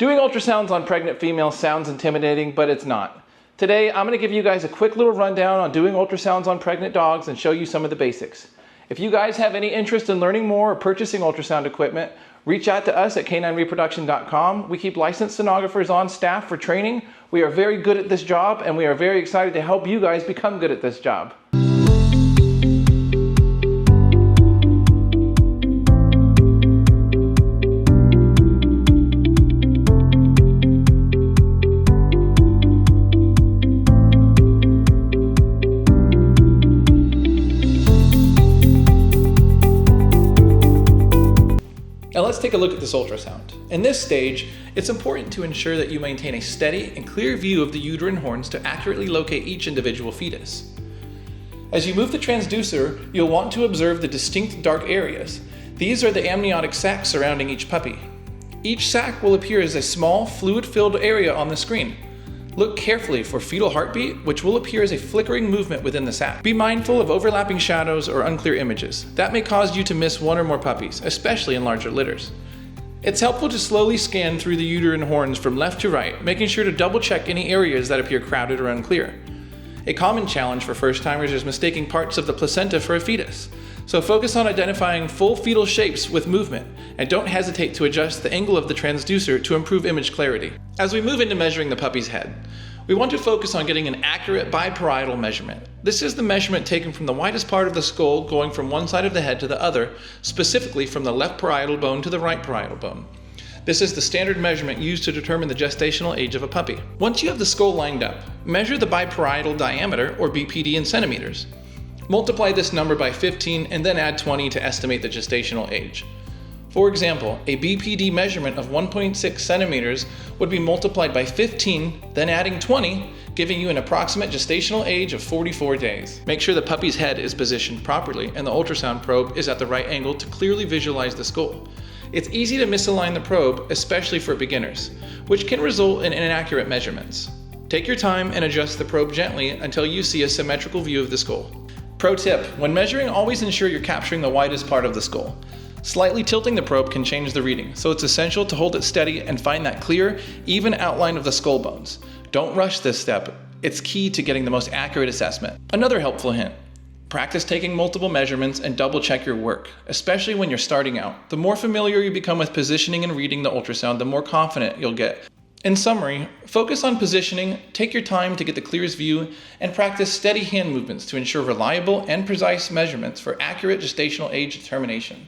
Doing ultrasounds on pregnant females sounds intimidating, but it's not. Today, I'm going to give you guys a quick little rundown on doing ultrasounds on pregnant dogs and show you some of the basics. If you guys have any interest in learning more or purchasing ultrasound equipment, reach out to us at K9Reproduction.com. We keep licensed sonographers on staff for training. We are very good at this job, and we are very excited to help you guys become good at this job. Now let's take a look at this ultrasound. In this stage, it's important to ensure that you maintain a steady and clear view of the uterine horns to accurately locate each individual fetus. As you move the transducer, you'll want to observe the distinct dark areas. These are the amniotic sacs surrounding each puppy. Each sac will appear as a small, fluid-filled area on the screen. Look carefully for fetal heartbeat, which will appear as a flickering movement within the sac. Be mindful of overlapping shadows or unclear images. That may cause you to miss one or more puppies, especially in larger litters. It's helpful to slowly scan through the uterine horns from left to right, making sure to double check any areas that appear crowded or unclear. A common challenge for first-timers is mistaking parts of the placenta for a fetus. So focus on identifying full fetal shapes with movement, and don't hesitate to adjust the angle of the transducer to improve image clarity. As we move into measuring the puppy's head, we want to focus on getting an accurate biparietal measurement. This is the measurement taken from the widest part of the skull going from one side of the head to the other, specifically from the left parietal bone to the right parietal bone. This is the standard measurement used to determine the gestational age of a puppy. Once you have the skull lined up, measure the biparietal diameter, or BPD, in centimeters. Multiply this number by 15 and then add 20 to estimate the gestational age. For example, a BPD measurement of 1.6 centimeters would be multiplied by 15, then adding 20, giving you an approximate gestational age of 44 days. Make sure the puppy's head is positioned properly and the ultrasound probe is at the right angle to clearly visualize the skull. It's easy to misalign the probe, especially for beginners, which can result in inaccurate measurements. Take your time and adjust the probe gently until you see a symmetrical view of the skull. Pro tip, when measuring, always ensure you're capturing the widest part of the skull. Slightly tilting the probe can change the reading, so it's essential to hold it steady and find that clear, even outline of the skull bones. Don't rush this step. It's key to getting the most accurate assessment. Another helpful hint, practice taking multiple measurements and double check your work, especially when you're starting out. The more familiar you become with positioning and reading the ultrasound, the more confident you'll get. In summary, focus on positioning, take your time to get the clearest view, and practice steady hand movements to ensure reliable and precise measurements for accurate gestational age determination.